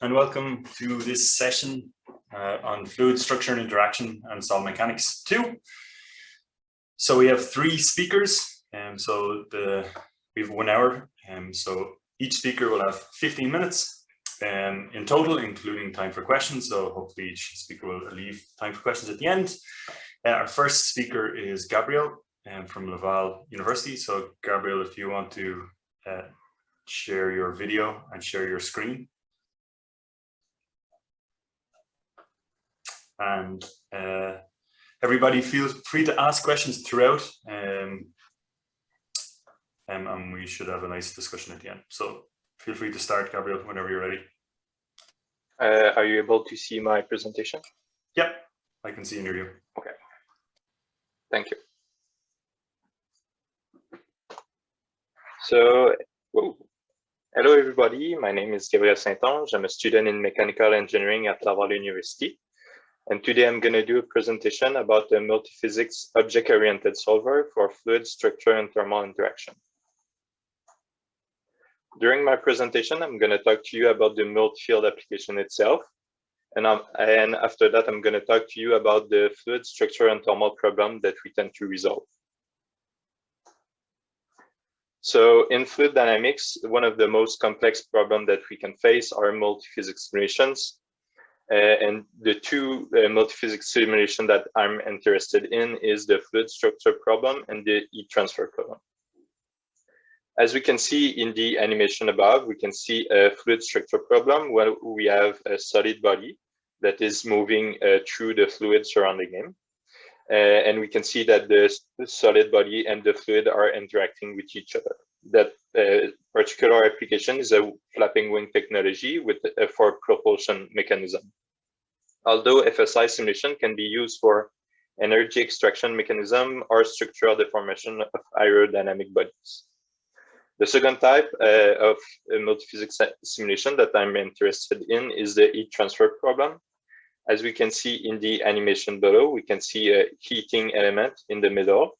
and welcome to this session on fluid structure and interaction and solid mechanics 2. So we have 3 speakers, we have 1 hour, so each speaker will have 15 minutes in total, including time for questions. So hopefully each speaker will leave time for questions at the end. Our first speaker is Gabriel from Laval University. So Gabriel, if you want to share your video and share your screen. And everybody feel free to ask questions throughout, and we should have a nice discussion at the end. So feel free to start, Gabriel, whenever you're ready. Are you able to see my presentation? Yep, I can see and hear you. Okay, thank you. So, hello everybody, my name is Gabriel Saint-Ange. I'm a student in mechanical engineering at Laval University. And today I'm going to do a presentation about the multiphysics object-oriented solver for fluid structure and thermal interaction. During my presentation, I'm going to talk to you about the multifield application itself. And after that, I'm going to talk to you about the fluid structure and thermal problem that we tend to resolve. So in fluid dynamics, one of the most complex problems that we can face are multiphysics simulations. And the 2 multiphysics simulation that I'm interested in is the fluid structure problem and the heat transfer problem. As we can see in the animation above, we can see a fluid structure problem where we have a solid body that is moving through the fluid surrounding him. And we can see that the solid body and the fluid are interacting with each other. That particular application is a flapping wing technology for propulsion mechanism. Although FSI simulation can be used for energy extraction mechanism or structural deformation of aerodynamic bodies. The second type of multiphysics simulation that I'm interested in is the heat transfer problem. As we can see in the animation below, we can see a heating element in the middle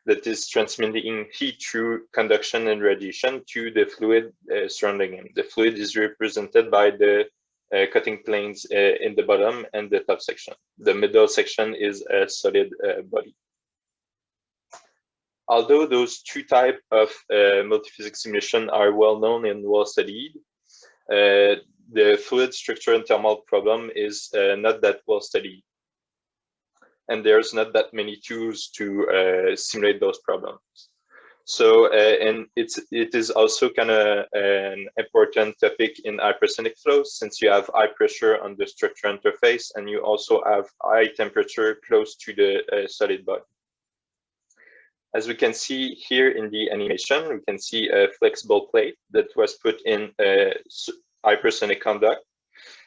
that is transmitting heat through conduction and radiation to the fluid surrounding him. The fluid is represented by the cutting planes in the bottom and the top section. The middle section is a solid body. Although those 2 types of multiphysics simulation are well known and well studied, the fluid structure and thermal problem is not that well studied. And there's not that many tools to simulate those problems. So, and it is also kind of an important topic in hypersonic flows, since you have high pressure on the structure interface, and you also have high temperature close to the solid body. As we can see here in the animation, we can see a flexible plate that was put in a hypersonic conduct,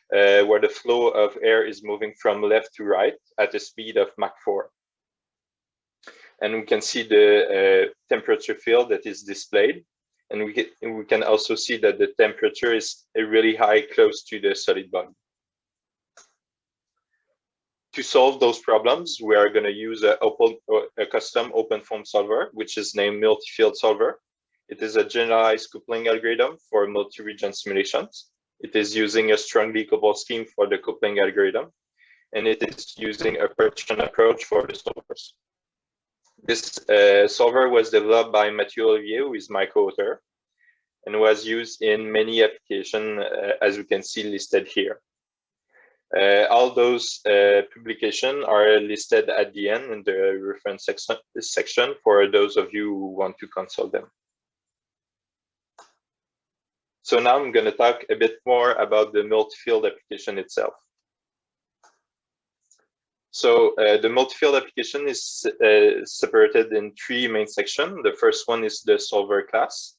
where the flow of air is moving from left to right at a speed of Mach 4. And we can see the temperature field that is displayed. And we can also see that the temperature is really high close to the solid body. To solve those problems, we are going to use a custom OpenFOAM solver, which is named Multifield solver. It is a generalized coupling algorithm for multi-region simulations. It is using a strongly coupled scheme for the coupling algorithm, and it is using a partition approach for the solvers. This solver was developed by Mathieu Olivier, who is my co-author, and was used in many applications, as we can see listed here. All those publications are listed at the end in the reference section for those of you who want to consult them. So now I'm going to talk a bit more about the multifield application itself. So the multifield application is separated in 3 main sections. The first one is the solver class.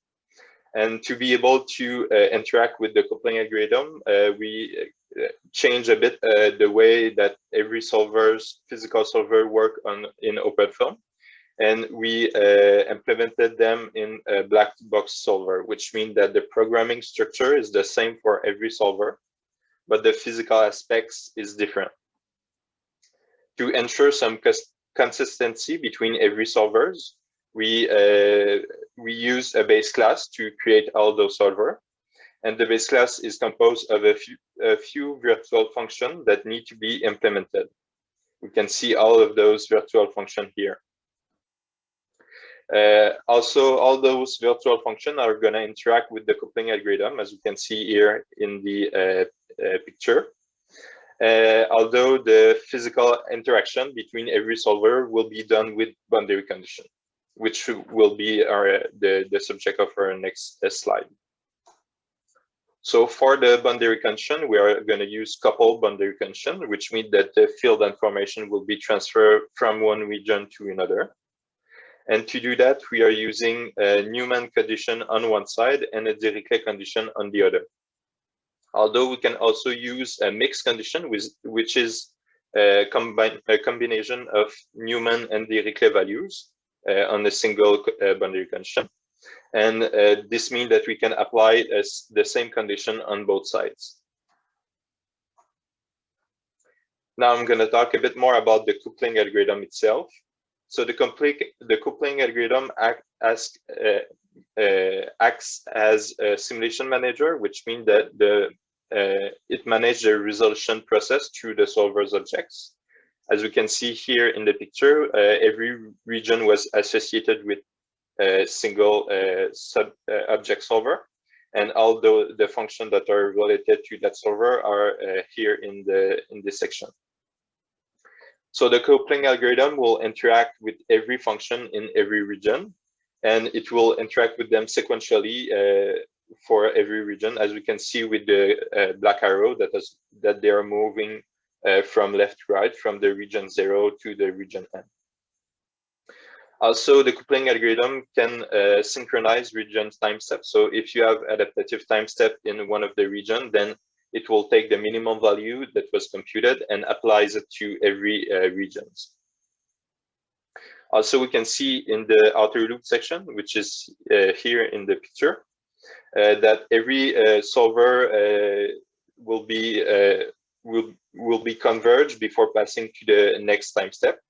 And to be able to interact with the coupling algorithm, we change a bit the way that every physical solver work in OpenFOAM. And we implemented them in a black box solver, which means that the programming structure is the same for every solver, but the physical aspects is different. To ensure some consistency between every solvers, we use a base class to create all those solvers. And the base class is composed of a few virtual functions that need to be implemented. We can see all of those virtual functions here. Also, all those virtual functions are going to interact with the coupling algorithm, as you can see here in the picture. Although the physical interaction between every solver will be done with boundary condition, which will be the subject of our next slide. So for the boundary condition, we are going to use coupled boundary condition, which means that the field information will be transferred from one region to another. And to do that, we are using a Newman condition on one side and a Dirichlet condition on the other. Although we can also use a mixed condition, which is a combination of Newman and Dirichlet values on a single boundary condition. And this means that we can apply the same condition on both sides. Now I'm going to talk a bit more about the coupling algorithm itself. So the coupling algorithm acts as a simulation manager, which means that it manages the resolution process through the solver's objects. As we can see here in the picture, every region was associated with a single object solver, and all the functions that are related to that solver are here in this section. So the coupling algorithm will interact with every function in every region, and it will interact with them sequentially for every region, as we can see with the black arrow that they are moving from left to right, from the region 0 to the region n. Also, the coupling algorithm can synchronize region time steps. So if you have adaptative time step in one of the regions, then it will take the minimum value that was computed and applies it to every region. Also, we can see in the outer loop section, which is here in the picture, that every solver will be converged before passing to the next time step,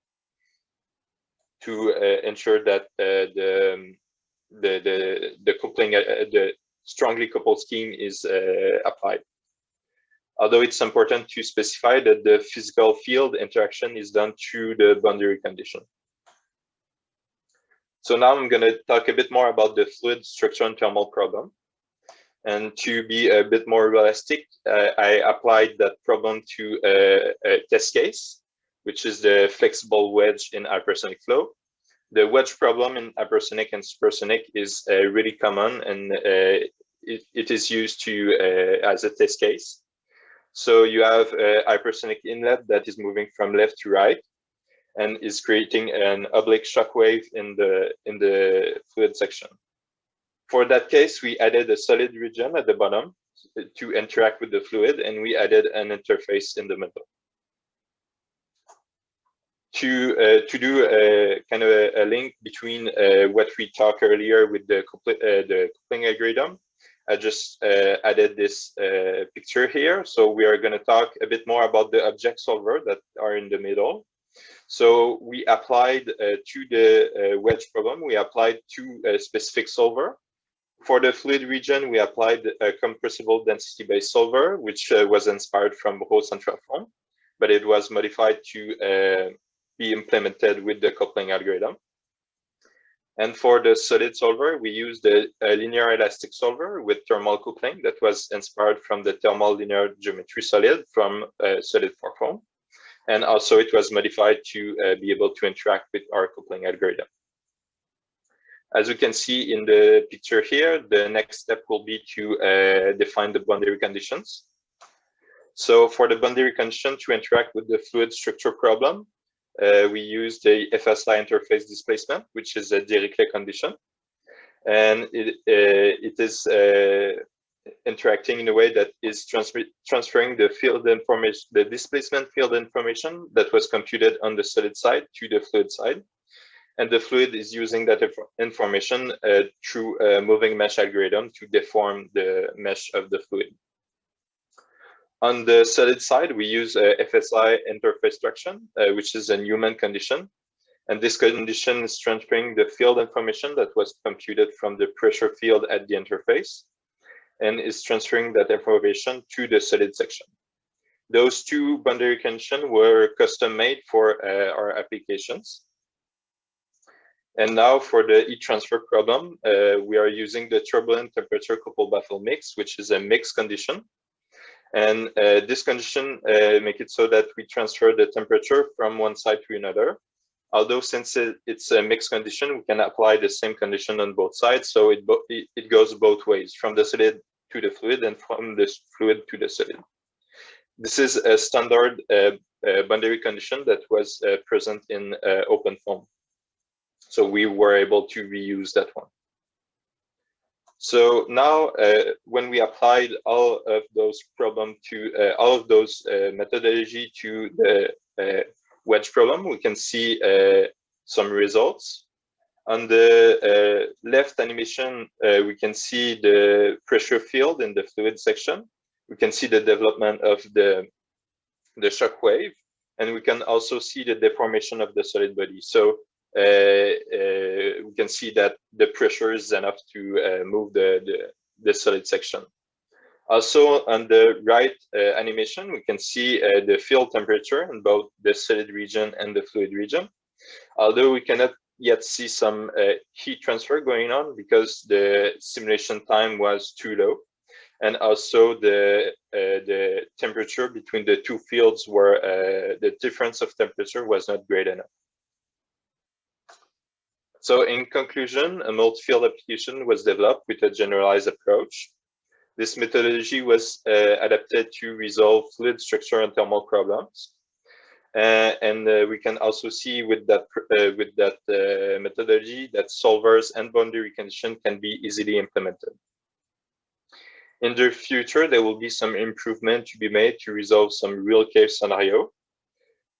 to ensure that the coupling, the strongly coupled scheme is applied. Although it's important to specify that the physical field interaction is done through the boundary condition. So now I'm going to talk a bit more about the fluid structure and thermal problem. And to be a bit more realistic, I applied that problem to a test case, which is the flexible wedge in hypersonic flow. The wedge problem in hypersonic and supersonic is really common, and it is used as a test case. So you have a hypersonic inlet that is moving from left to right and is creating an oblique shock wave in the fluid section. For that case, we added a solid region at the bottom to interact with the fluid, and we added an interface in the middle. To do a kind of a link between what we talked earlier with the coupling algorithm, I just added this picture here. So we are going to talk a bit more about the object solver that are in the middle. So we applied to the wedge problem, we applied two specific solver. For the fluid region, we applied a compressible density-based solver, which was inspired from whole central form, but it was modified to be implemented with the coupling algorithm. And for the solid solver, we used a linear elastic solver with thermal coupling that was inspired from the thermal linear geometry solid from solid form. And also it was modified to be able to interact with our coupling algorithm. As you can see in the picture here, the next step will be to define the boundary conditions. So for the boundary condition to interact with the fluid structure problem, we use the FSI interface displacement, which is a Dirichlet condition. And it is interacting in a way that is transferring the field information, the displacement field information that was computed on the solid side to the fluid side. And the fluid is using that information through a moving mesh algorithm to deform the mesh of the fluid. On the solid side, we use FSI interface traction, which is a Newman condition. And this condition is transferring the field information that was computed from the pressure field at the interface. and is transferring that information to the solid section. Those two boundary conditions were custom made for our applications. And now for the heat transfer problem, we are using the turbulent temperature coupled baffle mix, which is a mixed condition. And this condition make it so that we transfer the temperature from one side to another. Although since it's a mixed condition, we can apply the same condition on both sides. So it goes both ways, from the solid to the fluid and from the fluid to the solid. This is a standard boundary condition that was present in OpenFOAM. So we were able to reuse that one. So now when we applied all of those problems to all of those methodology to the wedge problem, we can see some results. On the left animation, we can see the pressure field in the fluid section. We can see the development of the shock wave, and we can also see the deformation of the solid body. So we can see that the pressure is enough to move the solid section. Also, on the right animation, we can see the field temperature in both the solid region and the fluid region. Although we cannot yet see some heat transfer going on because the simulation time was too low. And also the temperature between the two fields were, the difference of temperature was not great enough. So in conclusion, a multi-field application was developed with a generalized approach. This methodology was adapted to resolve fluid structure and thermal problems. And we can also see with that methodology that solvers and boundary conditions can be easily implemented. In the future, there will be some improvement to be made to resolve some real case scenario.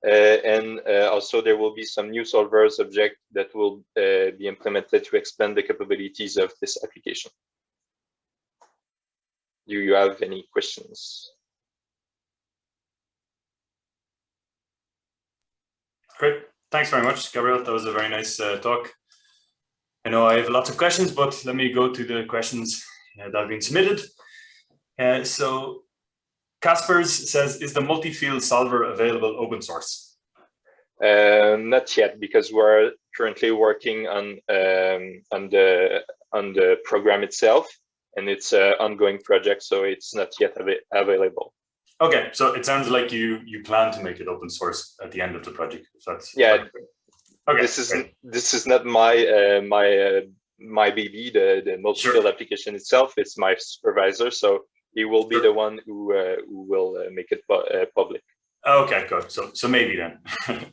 And also there will be some new solvers object that will be implemented to expand the capabilities of this application. Do you have any questions? Great. Thanks very much, Gabriel. That was a very nice talk. I know I have lots of questions, but let me go to the questions that have been submitted. So Caspers says, is the multi-field solver available open source? Not yet, because we're currently working on the program itself, and it's an ongoing project, so it's not yet available. Okay, so it sounds like you plan to make it open source at the end of the project. If that's yeah. Okay. This is not my my baby, the multi-field application itself. It's my supervisor, so he will be the one who will make it public. Okay, good. So maybe then.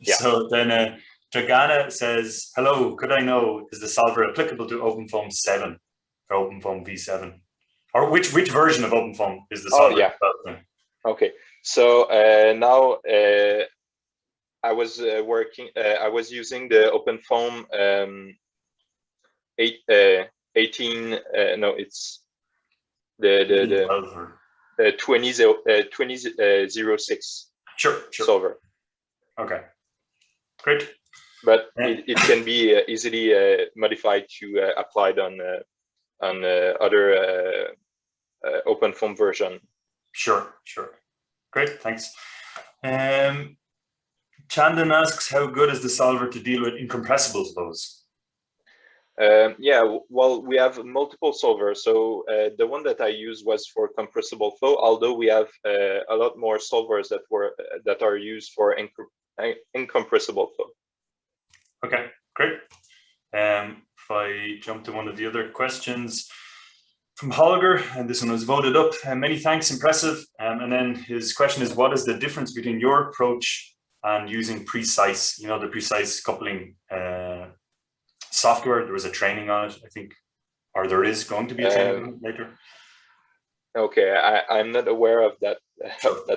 Yeah. So then Dragana says, hello, could I know, is the solver applicable to OpenFOAM 7 or OpenFOAM V7? Or which version of OpenFOAM is the solver? Oh, yeah. Okay. So now I was I was using the OpenFOAM 18, no, it's the 2006 sure. solver. Okay, great. But it can be easily modified to applied on other OpenFOAM version. Sure. Great, thanks. Chandan asks, how good is the solver to deal with incompressible flows? Yeah, well, we have multiple solvers. So the one that I used was for compressible flow, although we have a lot more solvers that are used for incompressible flow. Okay, great. If I jump to one of the other questions from Holger, and this one was voted up. Many thanks, impressive. And then his question is, what is the difference between your approach and using precise, the precise coupling software? There was a training on it, I think, or there is going to be a training on it later. Okay, I'm not aware of that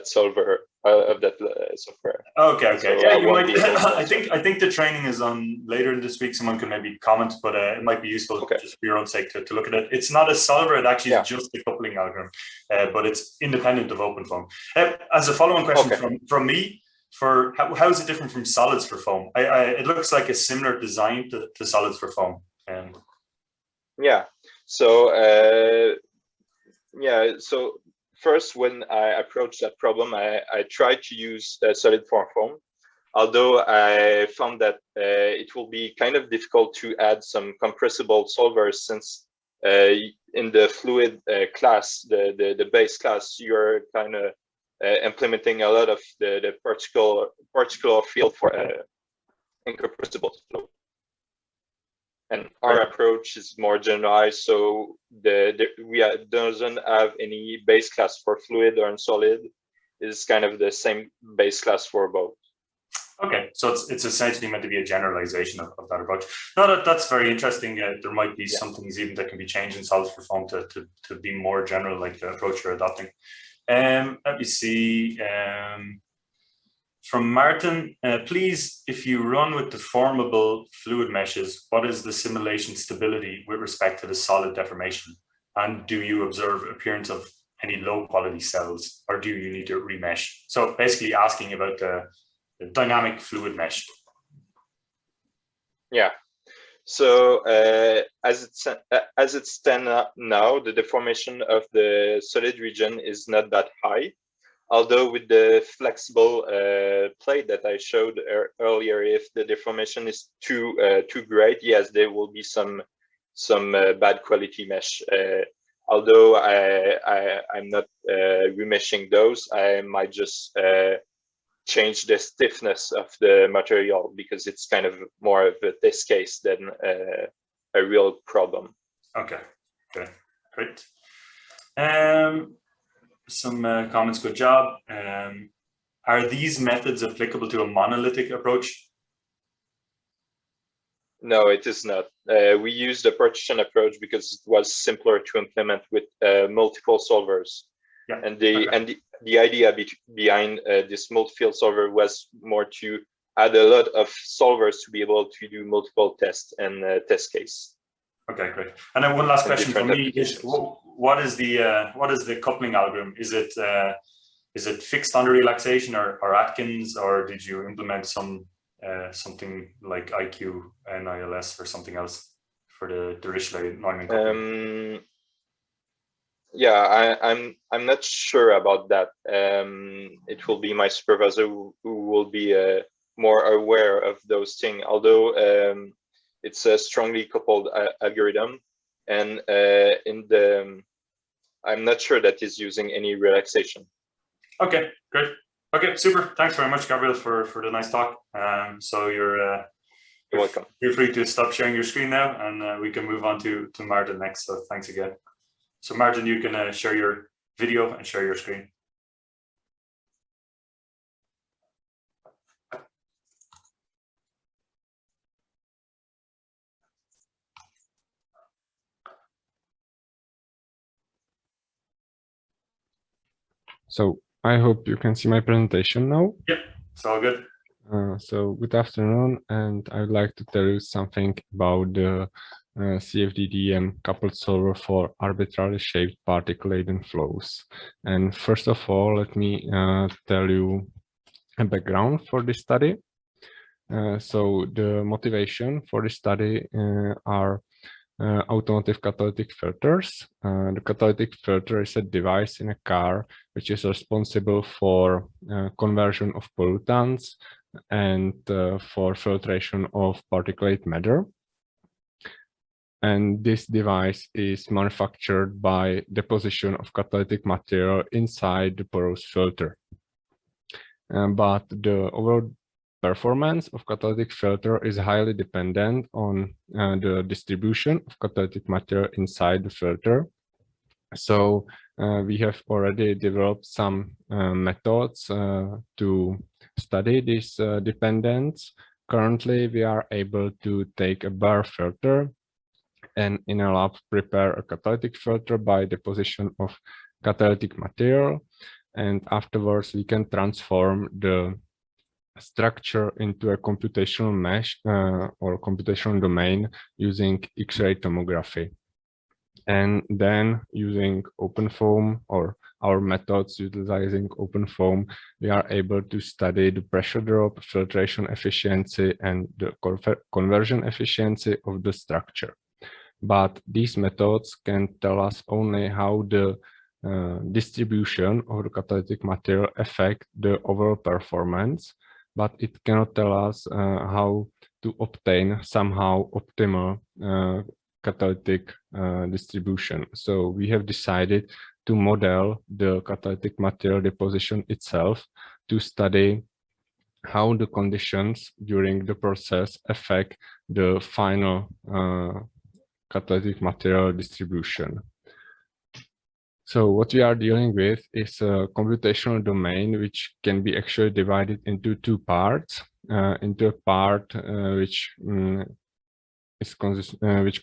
solver of that software. Okay. So yeah, you might. I think the training is on later this week. Someone can maybe comment, but it might be useful just for your own sake to look at it. It's not a solver; it actually is just a coupling algorithm, but it's independent of OpenFOAM. As a follow-on question from me, for how is it different from solids for foam? It looks like a similar design to solids for foam. Yeah. So Yeah, so first, when I approached that problem, I tried to use solid form foam, although I found that it will be kind of difficult to add some compressible solvers, since in the fluid class, the base class, you're kind of implementing a lot of the particular field for incompressible flow. And our approach is more generalized, so we doesn't have any base class for fluid or solid. It's kind of the same base class for both. Okay, so it's essentially meant to be a generalization of that approach. No, that's very interesting. There might be some things even that can be changed in solids for foam to be more general, like the approach you're adopting. Let me see. From Martin, please, if you run with deformable fluid meshes, what is the simulation stability with respect to the solid deformation? And do you observe appearance of any low quality cells, or do you need to remesh? So basically asking about the dynamic fluid mesh. Yeah. So as it stands now, the deformation of the solid region is not that high. Although with the flexible plate that I showed earlier, if the deformation is too great, yes, there will be some bad quality mesh. Although I'm not remeshing those, I might just change the stiffness of the material, because it's kind of more of a test case than a real problem. Okay, great. Some comments, good job. Are these methods applicable to a monolithic approach? No, it is not. We used the partition approach because it was simpler to implement with multiple solvers. Yeah. And the idea behind this multifield solver was more to add a lot of solvers to be able to do multiple tests and test case. Okay, great. And then one last question for me is, what is the coupling algorithm? Is it fixed under relaxation or Atkins, or did you implement something like IQ NILS or something else for the Dirichlet-Neumann coupling? Yeah, I'm not sure about that. It will be my supervisor who will be more aware of those things. Although it's a strongly coupled algorithm, and I'm not sure that is using any relaxation. Okay, great. Okay, super. Thanks very much, Gabriel, for the nice talk. So you're welcome. Feel free to stop sharing your screen now, and we can move on to Martin next. So thanks again. So Martin, you can share your video and share your screen. So I hope you can see my presentation now. Yep, it's all good. So good afternoon, and I would like to tell you something about the CFD-DM coupled solver for arbitrarily shaped particle-laden flows. And first of all, let me tell you a background for this study. So the motivation for this study are automotive catalytic filters. The catalytic filter is a device in a car which is responsible for conversion of pollutants and for filtration of particulate matter. And this device is manufactured by deposition of catalytic material inside the porous filter. But the overall performance of catalytic filter is highly dependent on the distribution of catalytic material inside the filter. So we have already developed some methods to study this dependence. Currently, we are able to take a bare filter and in a lab prepare a catalytic filter by deposition of catalytic material. And afterwards, we can transform the structure into a computational mesh or computational domain using X-ray tomography. And then using OpenFOAM or our methods utilizing OpenFOAM, we are able to study the pressure drop, filtration efficiency, and the conversion efficiency of the structure. But these methods can tell us only how the distribution of the catalytic material affect the overall performance, but it cannot tell us how to obtain somehow optimal catalytic distribution. So we have decided to model the catalytic material deposition itself to study how the conditions during the process affect the final catalytic material distribution. So what we are dealing with is a computational domain which can be actually divided into two parts, into a part which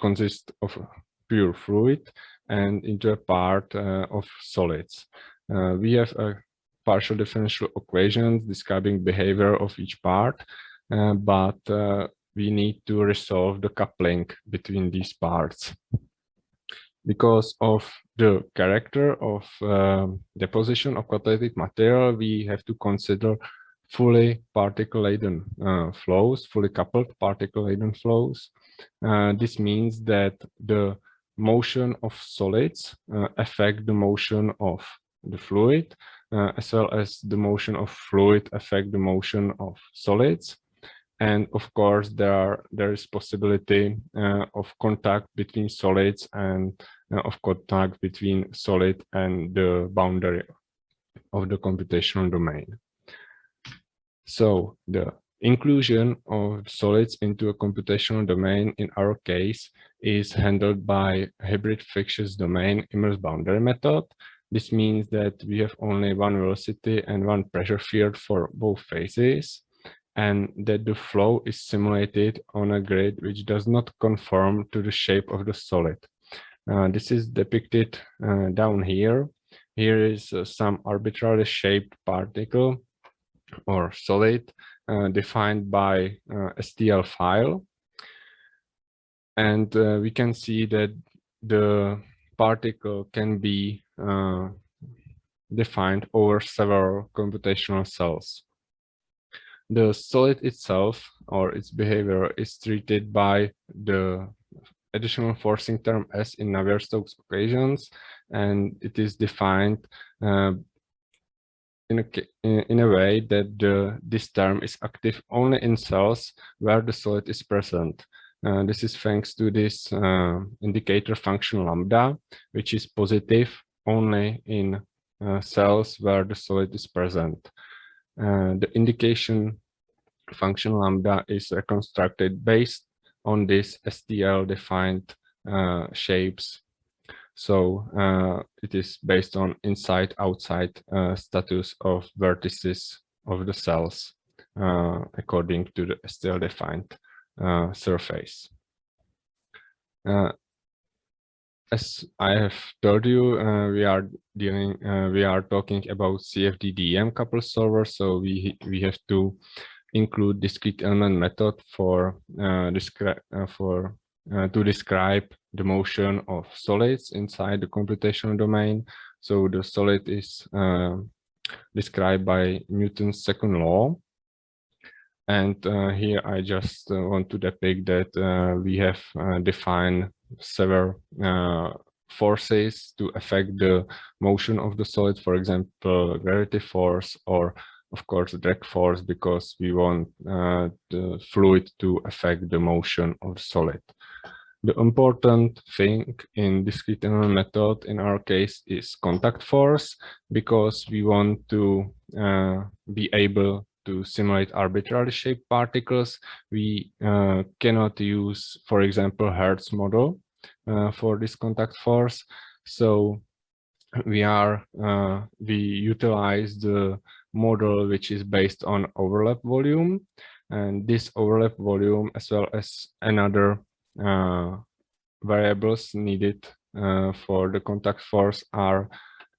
consists of pure fluid and into a part of solids. We have a partial differential equations describing behavior of each part, but we need to resolve the coupling between these parts. Because of the character of deposition of catalytic material, we have to consider fully particle-laden flows, fully coupled particle-laden flows. This means that the motion of solids affect the motion of the fluid, as well as the motion of fluid affect the motion of solids. And of course, there is possibility of contact between solids and of contact between solid and the boundary of the computational domain. So the inclusion of solids into a computational domain in our case is handled by hybrid frictious domain immerse boundary method. This means that we have only one velocity and one pressure field for both phases, and that the flow is simulated on a grid which does not conform to the shape of the solid. This is depicted down here. Here is some arbitrarily shaped particle or solid defined by STL file. And we can see that the particle can be defined over several computational cells. The solid itself or its behavior is treated by the additional forcing term S in Navier-Stokes equations, and it is defined in a way that this term is active only in cells where the solid is present. This is thanks to this indicator function lambda, which is positive only in cells where the solid is present. The indication function lambda is reconstructed based on this STL defined shapes. So it is based on inside-outside status of vertices of the cells according to the STL defined surface. As I have told you, we are talking about CFD-DM couple solver, so we have to include discrete element method to describe the motion of solids inside the computational domain. So the solid is described by Newton's second law. And here I just want to depict that we have defined several forces to affect the motion of the solid, for example, gravity force, or of course drag force, because we want the fluid to affect the motion of the solid. The important thing in discrete element method in our case is contact force, because we want to be able to simulate arbitrarily shaped particles. We cannot use, for example, Hertz model for this contact force. So we utilize the model which is based on overlap volume, and this overlap volume, as well as another variables needed for the contact force, are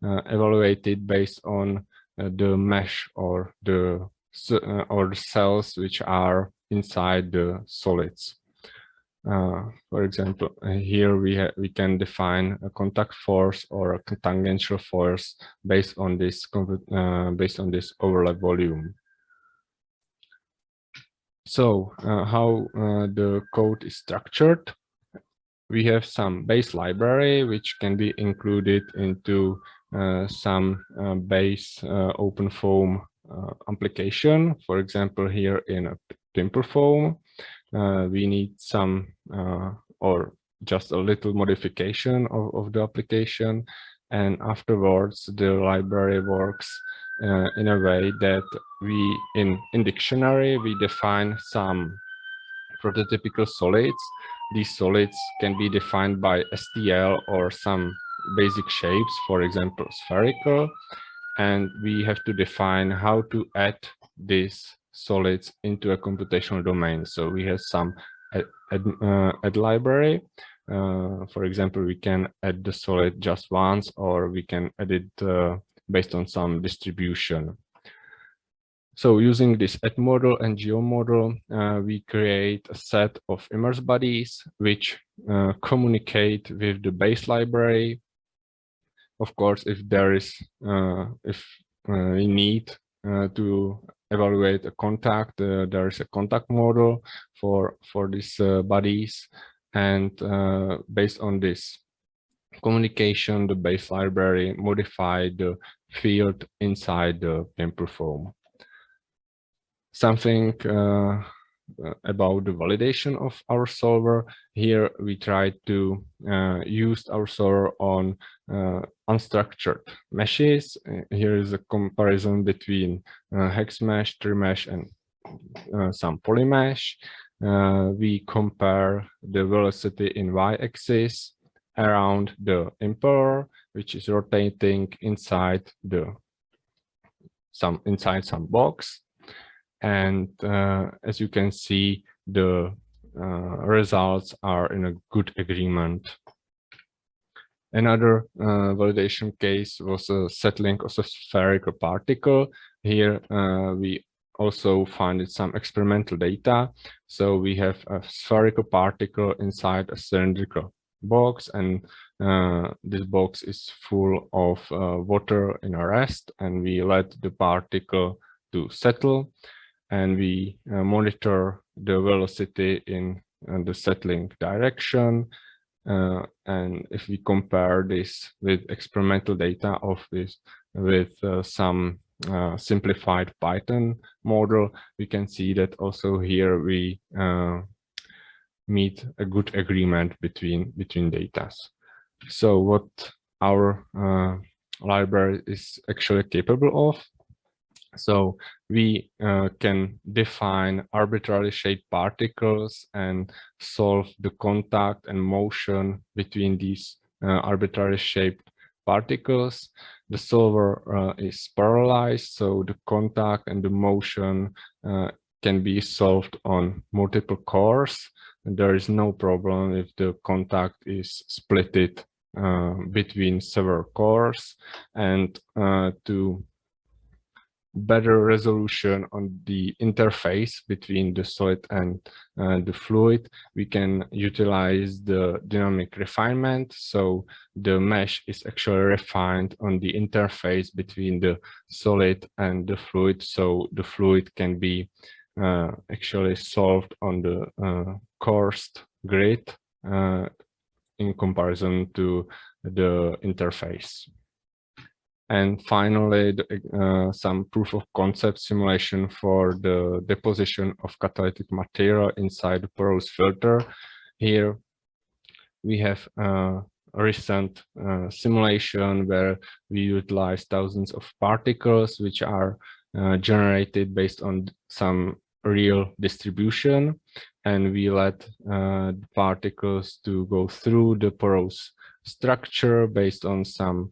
evaluated based on the mesh or the cells which are inside the solids. For example, here we can define a contact force or a tangential force based on this overlap volume. So how the code is structured? We have some base library which can be included into some base OpenFOAM application. For example, here in a TimberFOAM, we need some or just a little modification of the application, and afterwards the library works in a way that we in dictionary we define some prototypical solids. These solids can be defined by STL or some basic shapes, for example spherical, and we have to define how to add these solids into a computational domain. So we have some add library. For example, we can add the solid just once, or we can add it based on some distribution. So using this add model and geo model, we create a set of immerse bodies which communicate with the base library. Of course, if there is, we need to evaluate a contact, there is a contact model for these bodies, and based on this communication, the base library modify the field inside the TimberFOAM. Something about the validation of our solver. Here we try to use our solver on unstructured meshes. Here is a comparison between hex mesh, tree mesh, and some polymesh. We compare the velocity in y-axis around the impeller, which is rotating inside some box. And as you can see, the results are in a good agreement. Another validation case was a settling of a spherical particle. Here we also found some experimental data. So we have a spherical particle inside a cylindrical box, and this box is full of water in a rest, and we let the particle to settle, and we monitor the velocity in the settling direction. And if we compare this with experimental data of this with some simplified Python model, we can see that also here we meet a good agreement between data. So what our library is actually capable of. So we can define arbitrarily shaped particles and solve the contact and motion between these arbitrarily shaped particles. The solver is parallelized, so the contact and the motion can be solved on multiple cores. And there is no problem if the contact is splitted between several cores. And to better resolution on the interface between the solid and the fluid, we can utilize the dynamic refinement. So the mesh is actually refined on the interface between the solid and the fluid. So the fluid can be actually solved on the coursed grid in comparison to the interface. And finally, some proof of concept simulation for the deposition of catalytic material inside the porous filter. Here we have a recent simulation where we utilize thousands of particles which are generated based on some real distribution, and we let the particles to go through the porous structure based on some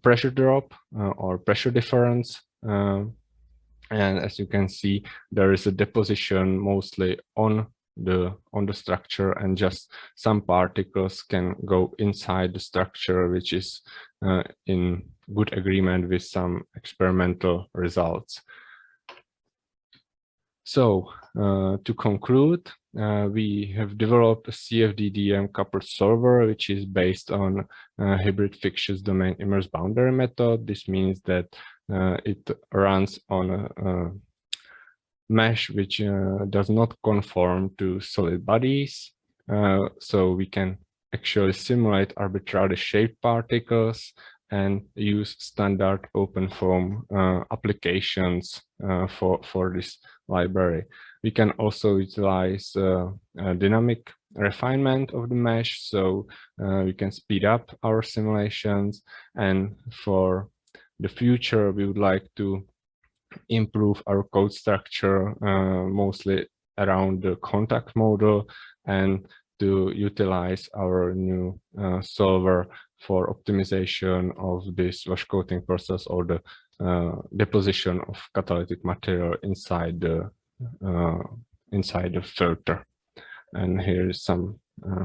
pressure drop or pressure difference, and as you can see, there is a deposition mostly on the structure, and just some particles can go inside the structure, which is in good agreement with some experimental results. So to conclude, we have developed a CFD-DM coupled solver, which is based on hybrid fictitious domain immerse boundary method. This means that it runs on a mesh which does not conform to solid bodies. So we can actually simulate arbitrarily shaped particles and use standard OpenFOAM applications for this library. We can also utilize dynamic refinement of the mesh, so we can speed up our simulations. And for the future, we would like to improve our code structure, mostly around the contact model, and to utilize our new solver for optimization of this wash coating process, or the deposition of catalytic material inside the filter. And here is some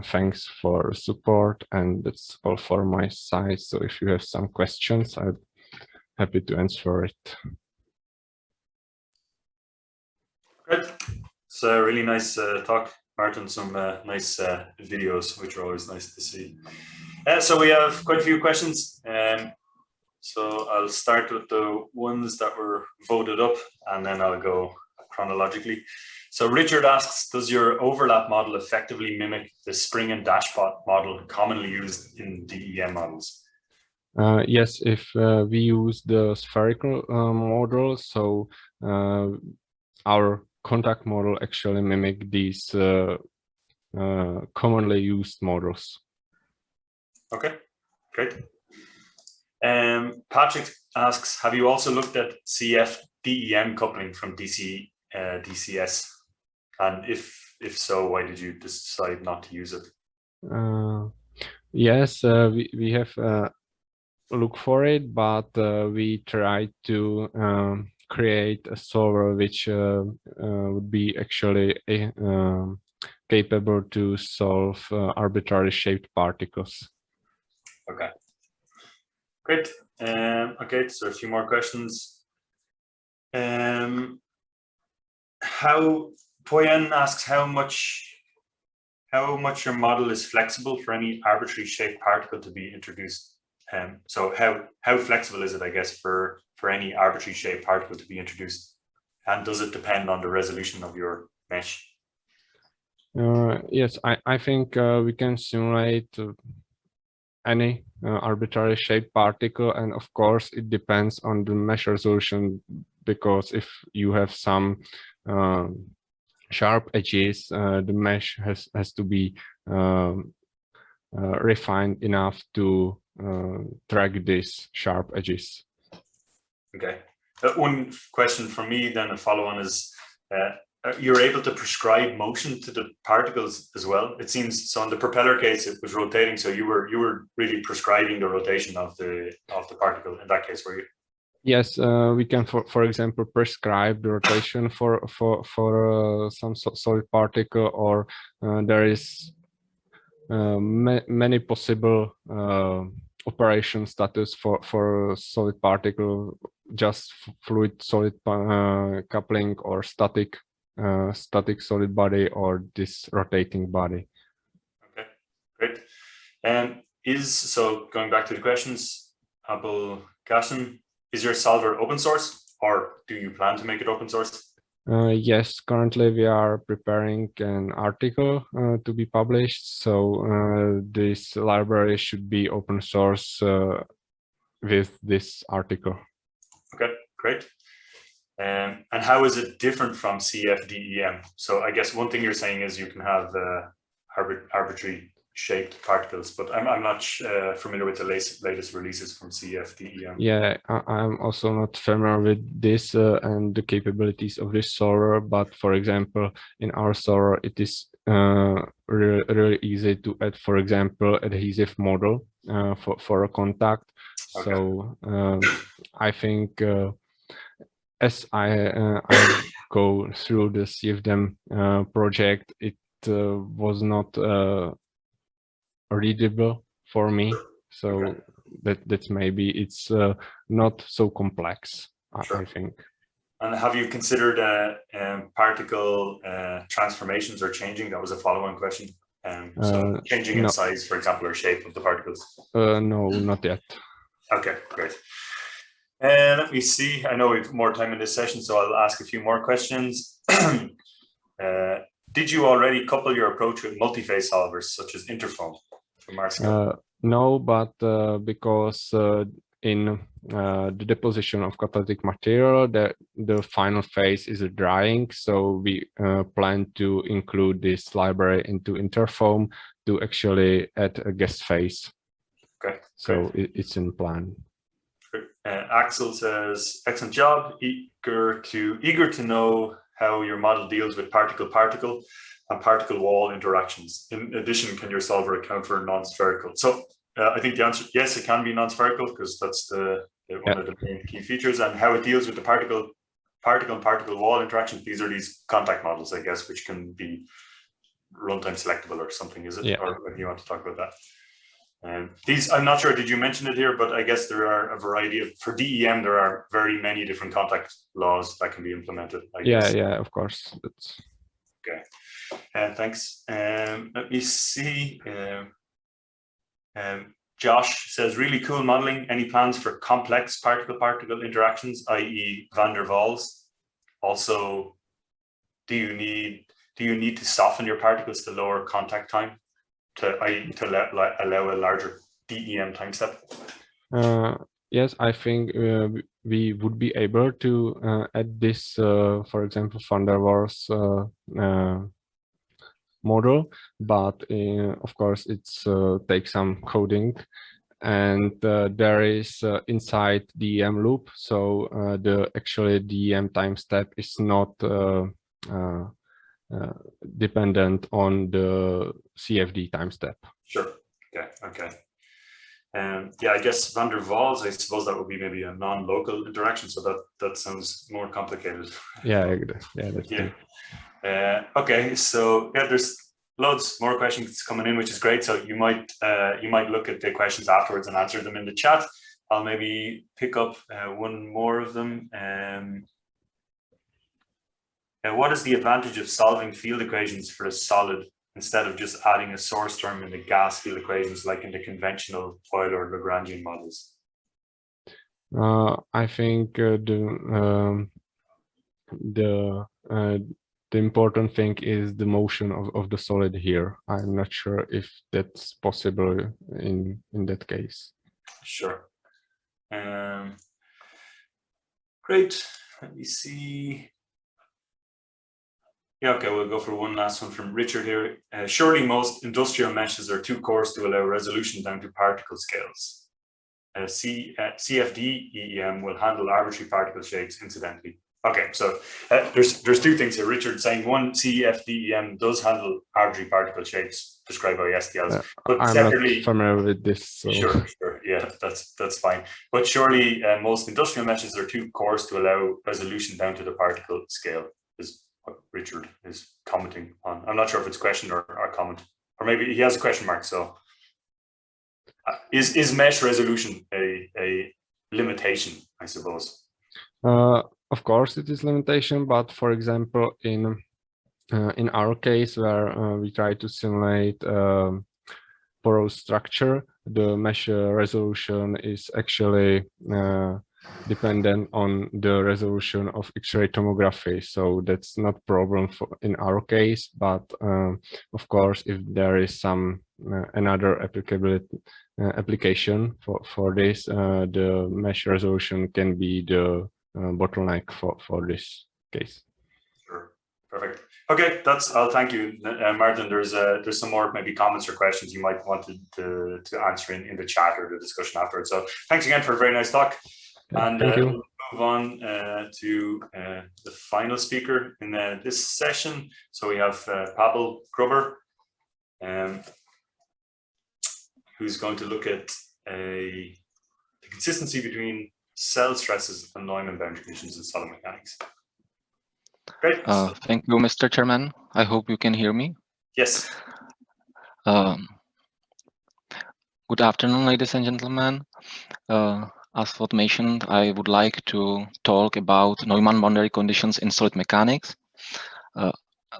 thanks for support, and that's all for my side. So if you have some questions, I'm happy to answer it. Great. It's a really nice talk, Martin. Some nice videos, which are always nice to see. So we have quite a few questions. So I'll start with the ones that were voted up, and then I'll go chronologically. So Richard asks, does your overlap model effectively mimic the spring and dashpot model commonly used in DEM models? Yes, if we use the spherical model, so our contact model actually mimic these commonly used models. Okay, great. Patrick asks, have you also looked at CF-DEM coupling from DCS? And if so, why did you decide not to use it? Yes, we have looked for it, but we tried to create a solver which would be actually capable to solve arbitrarily shaped particles. Okay, great. Okay, so a few more questions. Poyen asks how much your model is flexible for any arbitrary shaped particle to be introduced. So how flexible is it, I guess, for any arbitrary shaped particle to be introduced? And does it depend on the resolution of your mesh? Yes, I think we can simulate any arbitrary shaped particle, and of course it depends on the mesh resolution, because if you have some sharp edges, the mesh has to be refined enough to track these sharp edges. Okay. One question from me then, a follow-on, is you're able to prescribe motion to the particles as well. It seems so. In the propeller case, it was rotating, so you were really prescribing the rotation of the particle in that case, were you? Yes, we can, for example, prescribe the rotation for some solid particle, or there is many possible operation status for solid particle, just fluid solid coupling, or static solid body, or this rotating body. Okay, great. And so going back to the questions, Opal Gasson, is your solver open source, or do you plan to make it open source? Yes, currently we are preparing an article to be published, so this library should be open source with this article. Okay, great. And how is it different from CF-DEM? So I guess one thing you're saying is you can have arbitrary shaped particles, but I'm not familiar with the latest releases from CF-DEM. Yeah, I'm also not familiar with this and the capabilities of this solver, but for example, in our solver, it is really easy to add, for example, adhesive model for a contact. Okay. So I think as I go through the CFDEM project, it was not readable for me, so okay. That's maybe it's not so complex. Sure. I think. And have you considered particle transformations or changing? That was a follow-on question. So changing in size, for example, or shape of the particles? No, not yet. Okay, great. Let me see. I know we have more time in this session, so I'll ask a few more questions. Did you already couple your approach with multi-phase solvers such as interfoam? No, but because in the deposition of catalytic material, the final phase is a drying, so we plan to include this library into Interfoam to actually add a gas phase. Okay. So it's in plan. Axel says, excellent job, eager to know how your model deals with particle-particle and particle wall interactions. In addition, can your solver account for non-spherical? So I think the answer, yes, it can be non-spherical because that's one of the main key features, and how it deals with the particle and particle wall interactions. These are these contact models, I guess, which can be runtime selectable or something, is it? Yeah. Or maybe you want to talk about that. These, I'm not sure, did you mention it here, but I guess there are a variety of, for DEM, there are very many different contact laws that can be implemented, I guess. Yeah, of course. That's... Okay, thanks. Let me see. Josh says, really cool modeling. Any plans for complex particle-particle interactions, i.e. van der Waals? Also, do you need to soften your particles to lower contact time to allow a larger DEM time step? Yes, I think we would be able to add this, for example, van der Waals model, but of course it's takes some coding, and there is inside DEM loop, so the actually DEM time step is not dependent on the CFD time step. Sure. Okay. Yeah, I guess van der Waals, I suppose that would be maybe a non-local interaction, so that sounds more complicated. Yeah, that's true. Okay, so yeah, there's loads more questions coming in, which is great. So you might look at the questions afterwards and answer them in the chat. I'll maybe pick up one more of them. What is the advantage of solving field equations for a solid instead of just adding a source term in the gas field equations like in the conventional Euler or Lagrangian models? I think the important thing is the motion of the solid here. I'm not sure if that's possible in that case. Sure. Great. Let me see. Yeah, okay, we'll go for one last one from Richard here. Surely most industrial meshes are too coarse to allow resolution down to particle scales. CFD EEM will handle arbitrary particle shapes incidentally. Okay, so there's two things here. Richard saying one, CFD EEM does handle arbitrary particle shapes prescribed by STLs, but I'm separately, not familiar with this. So. Sure, yeah, that's fine. But surely most industrial meshes are too coarse to allow resolution down to the particle scale. Is what Richard is commenting on. I'm not sure if it's a question or comment, or maybe he has a question mark. So is mesh resolution a limitation, I suppose? Of course it is limitation, but for example, in our case where we try to simulate porous structure, the mesh resolution is actually dependent on the resolution of X-ray tomography, so that's not problem in our case. But of course, if there is some another application for this, the mesh resolution can be the bottleneck for this case. Sure, perfect. Okay, I'll thank you, Martin. There's some more maybe comments or questions you might want to answer in the chat or the discussion afterwards. So thanks again for a very nice talk. And we'll move on to the final speaker in this session. So we have Pavel Gruber, who's going to look at the consistency between cell stresses and Neumann boundary conditions in solid mechanics. Great. Thank you, Mr. Chairman. I hope you can hear me. Yes. Good afternoon, ladies and gentlemen. As was mentioned, I would like to talk about Neumann boundary conditions in solid mechanics.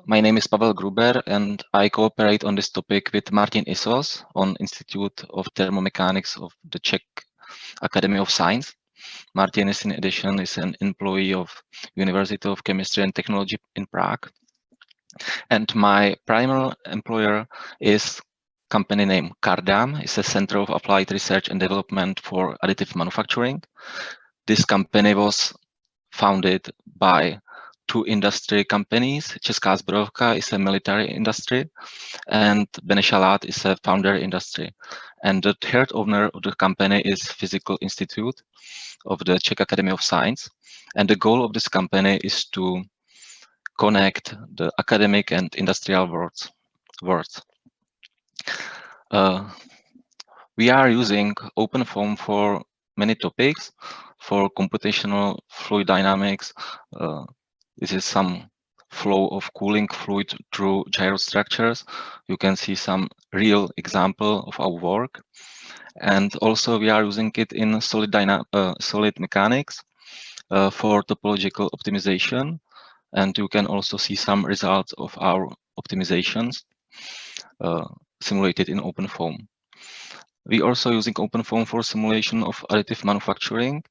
My name is Pavel Gruber, and I cooperate on this topic with Martin Isos on Institute of Thermomechanics of the Czech Academy of Science. Martin is, in addition, is an employee of University of Chemistry and Technology in Prague. And my primary employer is company named Cardiff. It's a center of applied research and development for additive manufacturing. This company was founded by two industry companies. Česká zbrojovka is a military industry, and Benešalát is a founder industry. And the third owner of the company is Physical Institute of the Czech Academy of Science. And the goal of this company is to connect the academic and industrial worlds. We are using OpenFOAM for many topics. For computational fluid dynamics, this is some flow of cooling fluid through gyrostructures. You can see some real example of our work. And also we are using it in solid mechanics for topological optimization. And you can also see some results of our optimizations simulated in OpenFOAM. We are also using OpenFOAM for simulation of additive manufacturing.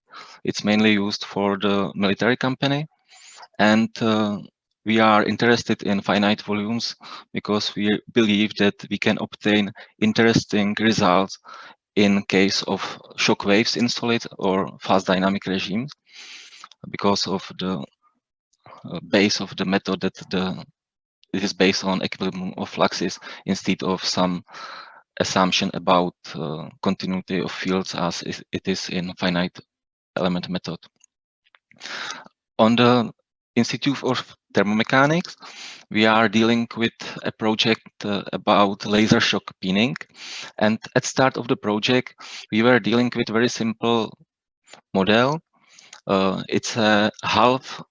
It's mainly used for the military company. And we are interested in finite volumes because we believe that we can obtain interesting results in case of shock waves in solid or fast dynamic regimes because of the base of the method that it is based on equilibrium of fluxes instead of some assumption about continuity of fields as it is in finite element method. On the Institute of Thermomechanics, we are dealing with a project about laser shock peening. And at the start of the project, we were dealing with very simple model. It's a half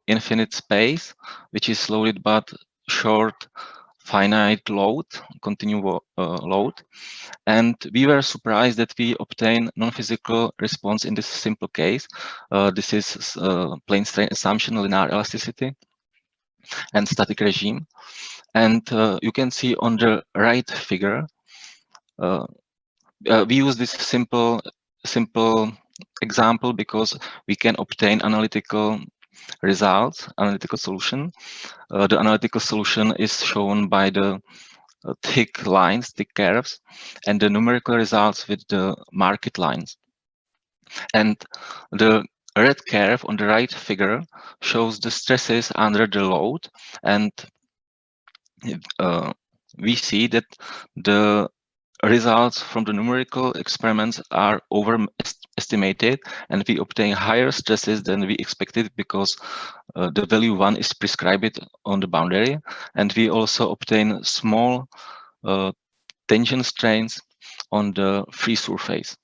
infinite space, which is loaded but short finite load, continuous load. And we were surprised that we obtain non-physical response in this simple case. This is plane strain assumption, linear elasticity, and static regime. And you can see on the right figure, we use this simple example because we can obtain analytical results, analytical solution. The analytical solution is shown by the thick lines, thick curves, and the numerical results with the marked lines. And the red curve on the right figure shows the stresses under the load, and we see that the results from the numerical experiments are overestimated, and we obtain higher stresses than we expected because the value 1 is prescribed on the boundary, and we also obtain small tension strains on the free surface.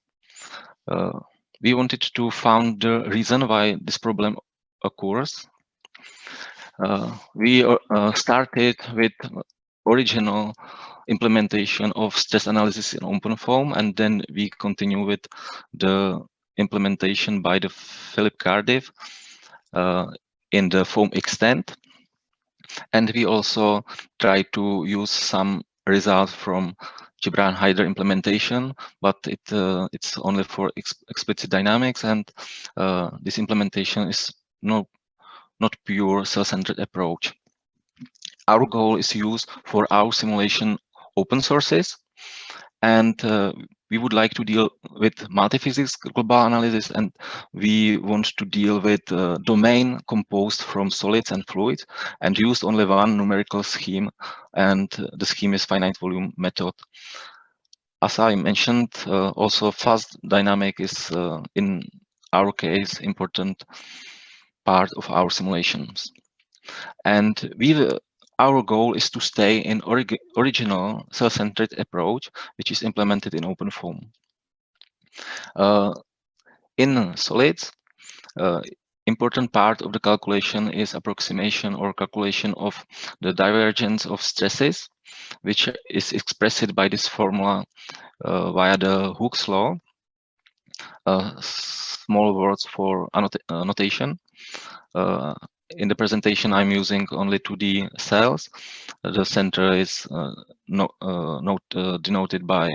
We wanted to find the reason why this problem occurs. We started with original implementation of stress analysis in OpenFOAM, and then we continue with the implementation by the Philip Cardiff in the foam extent. And we also try to use some results from Gibran Hydra implementation, but it's only for explicit dynamics, and this implementation is not pure cell-centered approach. Our goal is to use for our simulation open sources, and we would like to deal with multiphysics global analysis, and we want to deal with domain composed from solids and fluids and use only one numerical scheme, and the scheme is finite volume method. As I mentioned, also fast dynamic is in our case important part of our simulations. And our goal is to stay in original cell-centered approach, which is implemented in OpenFOAM. In solids, important part of the calculation is approximation or calculation of the divergence of stresses, which is expressed by this formula via the Hooke's law. Small words for notation. In the presentation, I'm using only 2D cells. The center is denoted by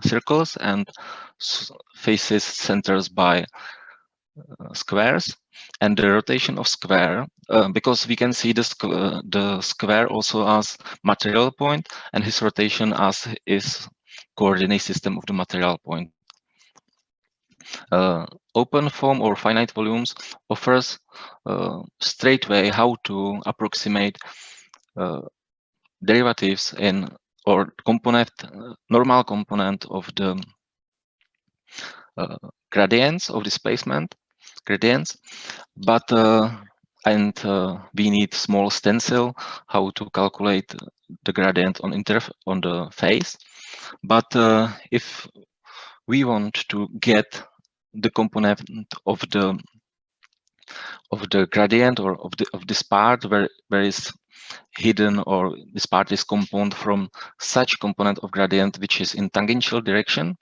circles, and faces centers by squares. and the rotation of square, because we can see the square also as material point and his rotation as is coordinate system of the material point. OpenFOAM or finite volumes offers straight way how to approximate derivatives in or component normal component of the gradients of displacement gradients, but we need small stencil how to calculate the gradient on the face. But if we want to get the component of the gradient or of this part where is hidden, or this part is composed from such component of gradient which is in tangential direction,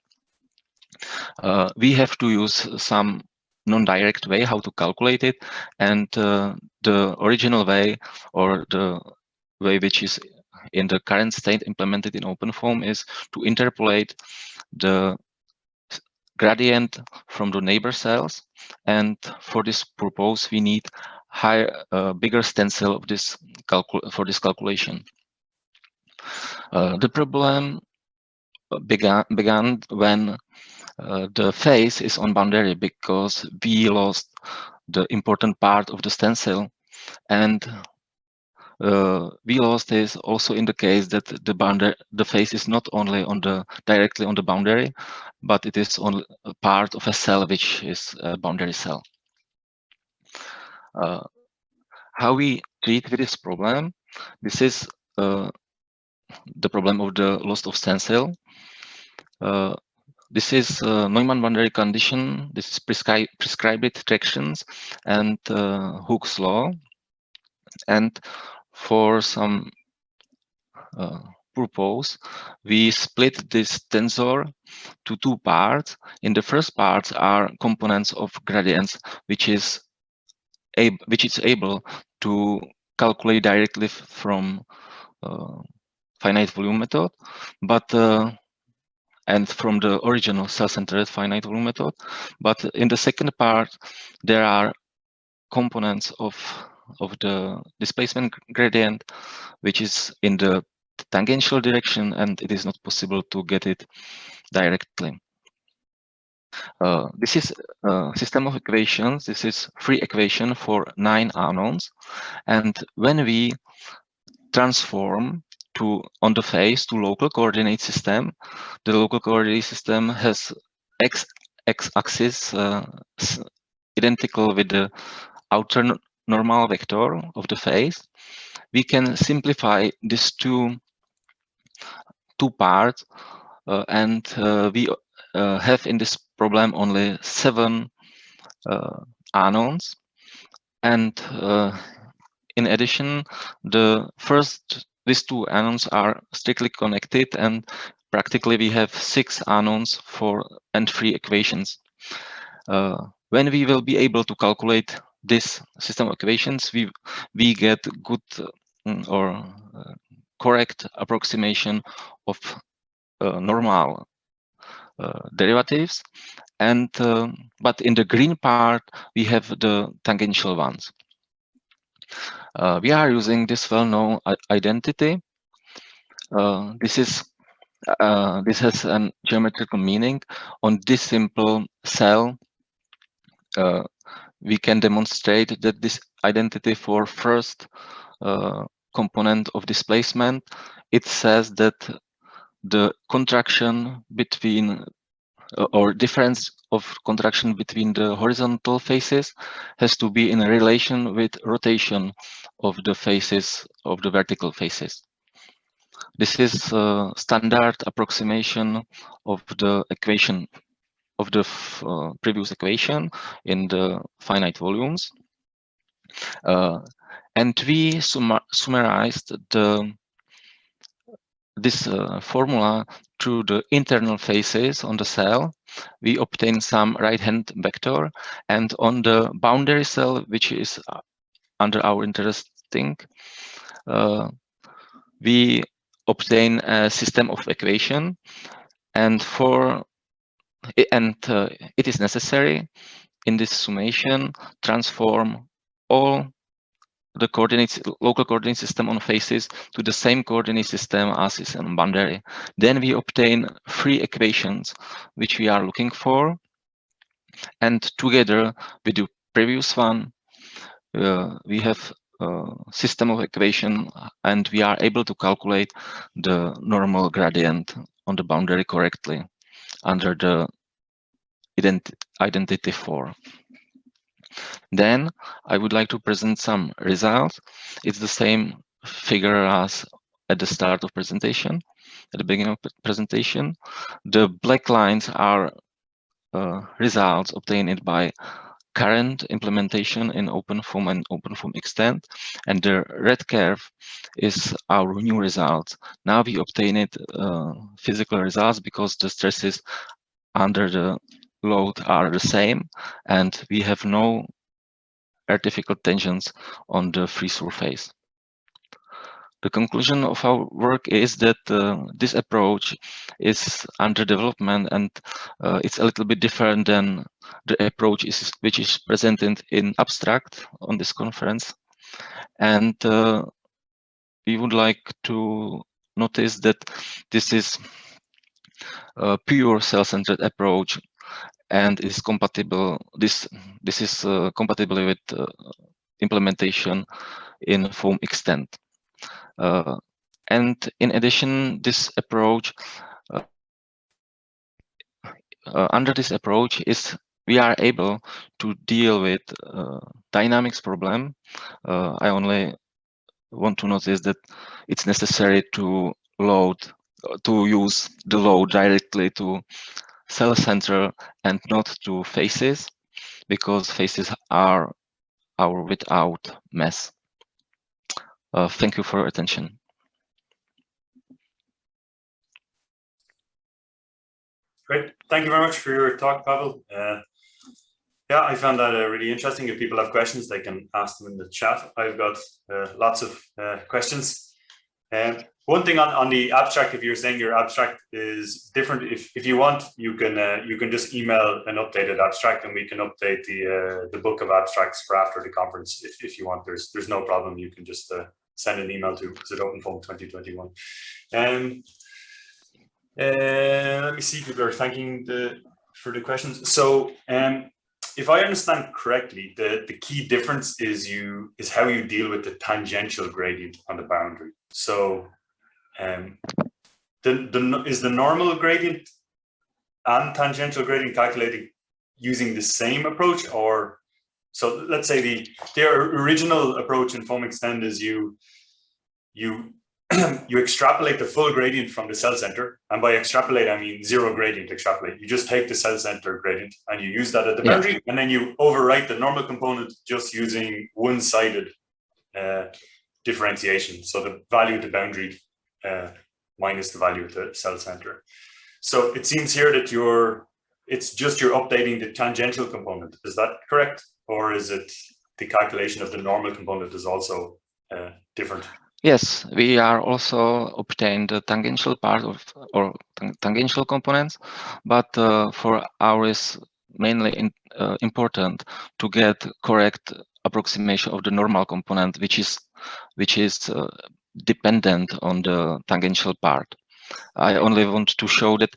we have to use some non-direct way how to calculate it, and the original way, or the way which is in the current state implemented in OpenFOAM, is to interpolate the gradient from the neighbor cells, and for this purpose we need bigger stencil of this for this calculation. The problem began when the face is on boundary, because we lost the important part of the stencil, and we lost this also in the case that the face is not only directly on the boundary, but it is on a part of a cell which is a boundary cell. How we treat with this problem? This is the problem of the loss of stencil. This is Neumann boundary condition. This is prescribed tractions and Hooke's law. And for some purpose, we split this tensor to two parts. In the first part are components of gradients, which is able to calculate directly from finite volume method, but and from the original cell-centered finite volume method. But in the second part, there are components of the displacement gradient, which is in the tangential direction, and it is not possible to get it directly. This is a system of equations. This is free equation for 9 unknowns, and when we transform on the face to local coordinate system, the local coordinate system has x-axis identical with the outer normal vector of the face. We can simplify these two parts, and we have in this problem only 7 unknowns, and in addition, these 2 unknowns are strictly connected, and practically we have 6 unknowns and 3 equations. When we will be able to calculate this system of equations, we get good or correct approximation of normal derivatives, and but in the green part we have the tangential ones. We are using this well-known identity. This has a geometrical meaning. On this simple cell, we can demonstrate that this identity for first component of displacement, it says that the contraction between or difference of contraction between the horizontal faces has to be in relation with rotation of the faces of the vertical faces. This is a standard approximation of the equation of the previous equation in the finite volumes, and we summarized this formula through the internal faces on the cell. We obtain some right-hand vector, and on the boundary cell, which is under our interesting, we obtain a system of equation, and it is necessary in this summation, transform all the coordinates, local coordinate system on faces to the same coordinate system as is on boundary. Then we obtain 3 equations which we are looking for, and together with the previous one, we have a system of equation, and we are able to calculate the normal gradient on the boundary correctly under the identity 4. Then I would like to present some results. It's the same figure as at the start of presentation, at the beginning of presentation. The black lines are results obtained by current implementation in OpenFOAM and OpenFOAM Extend, and the red curve is our new results. Now we obtained physical results because the stresses under the load are the same, and we have no artificial tensions on the free surface. The conclusion of our work is that this approach is under development, and it's a little bit different than the approach which is presented in abstract on this conference. And we would like to notice that this is a pure cell-centered approach and is compatible. This is compatible with implementation in foam extent. And in addition, this approach, under this approach, we are able to deal with dynamics problem. I only want to notice that it's necessary to use the load directly to cell center and not to faces, because faces are without mass. Thank you for your attention. Great. Thank you very much for your talk, Pavel. Yeah, I found that really interesting. If people have questions, they can ask them in the chat. I've got lots of questions. One thing on the abstract, if you're saying your abstract is different, if you want, you can just email an updated abstract, and we can update the book of abstracts for after the conference if you want. There's no problem. You can just send an email to OpenFOAM 2021. Let me see, people are thanking for the questions. So if I understand correctly, the key difference is how you deal with the tangential gradient on the boundary. So is the normal gradient and tangential gradient calculated using the same approach? Or so let's say their original approach in foam extend is you extrapolate the full gradient from the cell center, and by extrapolate I mean zero gradient extrapolate. You just take the cell center gradient and you use that at the boundary, and then you overwrite the normal component just using one-sided differentiation. So the value at the boundary minus the value at the cell center. So it seems here that you're updating the tangential component. Is that correct? Or is it the calculation of the normal component is also different? Yes, we are also obtained the tangential part of or tangential components, but for ours mainly important to get correct approximation of the normal component, which is dependent on the tangential part. I only want to show that,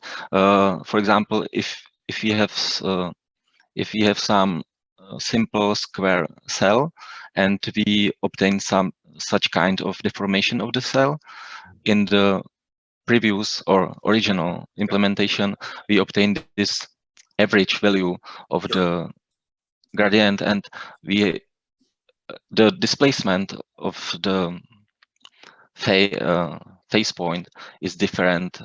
for example, if we have some simple square cell and we obtain some such kind of deformation of the cell, in the previous or original implementation, we obtained this average value of the gradient, and the displacement of the phase point is different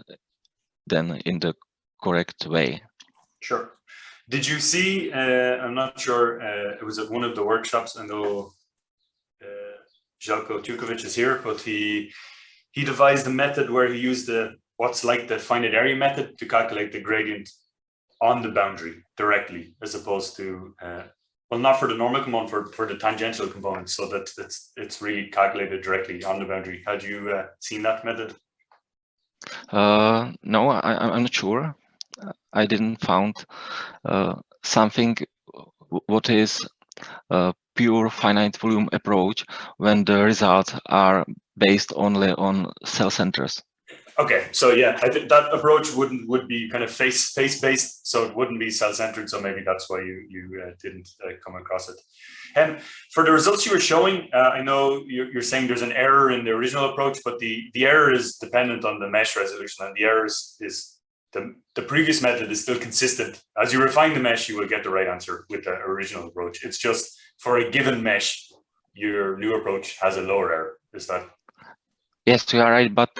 than in the correct way. Sure. Did you see, I'm not sure, it was at one of the workshops, I know Željko Tukovic is here, but he devised a method where he used what's like the finite area method to calculate the gradient on the boundary directly, as opposed to, well, not for the normal component, for the tangential component, so that it's really calculated directly on the boundary. Had you seen that method? No, I'm not sure. I didn't found something what is a pure finite volume approach when the results are based only on cell centers. Okay, so yeah, I think that approach would be kind of face based, so it wouldn't be cell centered. So maybe that's why you didn't come across it. And for the results you were showing, I know you're saying there's an error in the original approach, but the error is dependent on the mesh resolution, and the error is the previous method is still consistent. As you refine the mesh, you will get the right answer with the original approach. It's just for a given mesh, your new approach has a lower error. Is that? Yes, you are right, but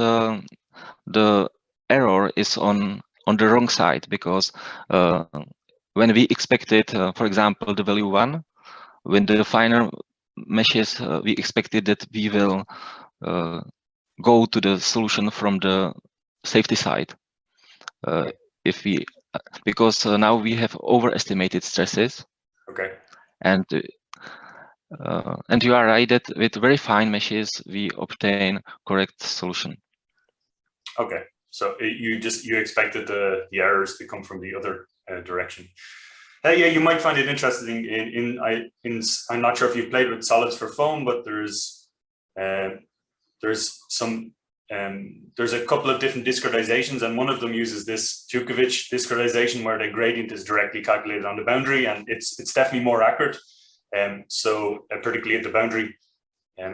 the error is on the wrong side, because when we expected, for example, the value 1, when the finer meshes, we expected that we will go to the solution from the safety side. If we, because now we have overestimated stresses. Okay. And you are right that with very fine meshes we obtain correct solution. Okay, so you expected the errors to come from the other direction. Yeah, you might find it interesting. I'm not sure if you've played with solids for foam, but there's a couple of different discretizations, and one of them uses this Jukovic discretization where the gradient is directly calculated on the boundary, and it's definitely more accurate. So particularly at the boundary,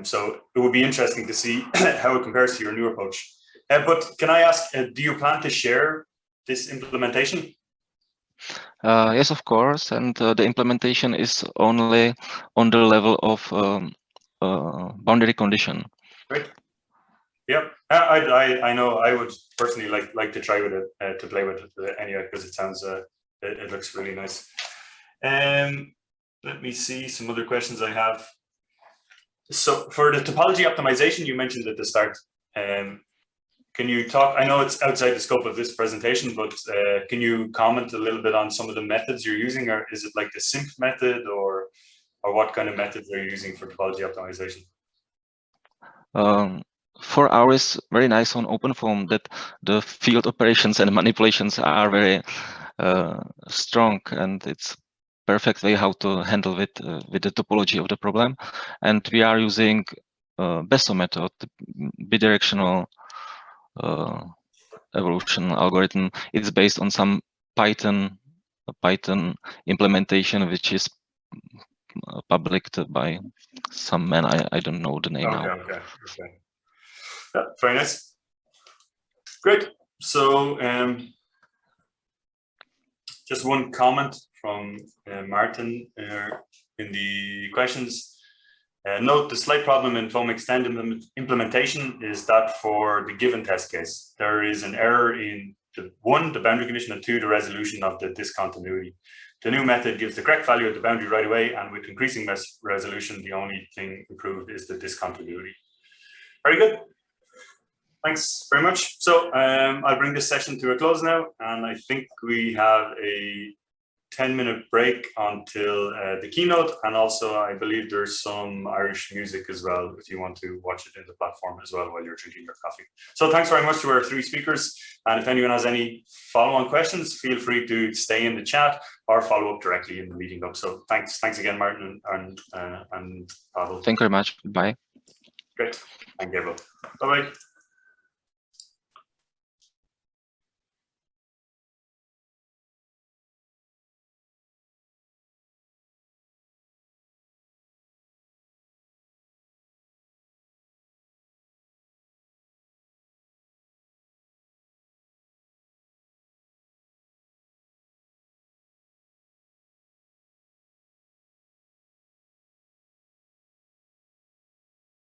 so it would be interesting to see how it compares to your new approach. But can I ask, do you plan to share this implementation? Yes, of course, and the implementation is only on the level of boundary condition. Great. Yep, I know I would personally like to try with it, to play with it anyway, because it sounds it looks really nice. Let me see some other questions I have. So for the topology optimization you mentioned at the start, can you talk? I know it's outside the scope of this presentation, but can you comment a little bit on some of the methods you're using, or is it like the SIMP method, or what kind of methods are you using for topology optimization? For ours, is very nice on OpenFOAM that the field operations and manipulations are very strong, and it's perfect way how to handle with the topology of the problem. And we are using BESO method, bidirectional evolution algorithm. It's based on some Python implementation, which is published by some man. I don't know the name now. Okay. Yeah, very nice. Great. So just one comment from Martin in the questions. Note the slight problem in foam extend implementation is that for the given test case, there is an error in the boundary condition, and 2, the resolution of the discontinuity. The new method gives the correct value at the boundary right away, and with increasing resolution, the only thing improved is the discontinuity. Very good. Thanks very much. So I'll bring this session to a close now, and I think we have a 10-minute break until the keynote, and also I believe there's some Irish music as well if you want to watch it in the platform as well while you're drinking your coffee. So thanks very much to our 3 speakers, and if anyone has any follow-on questions, feel free to stay in the chat or follow up directly in the meeting hub. So thanks again, Martin and Pavel. Thank you very much. Bye. Great. Thank you, Gabriel. Bye-bye.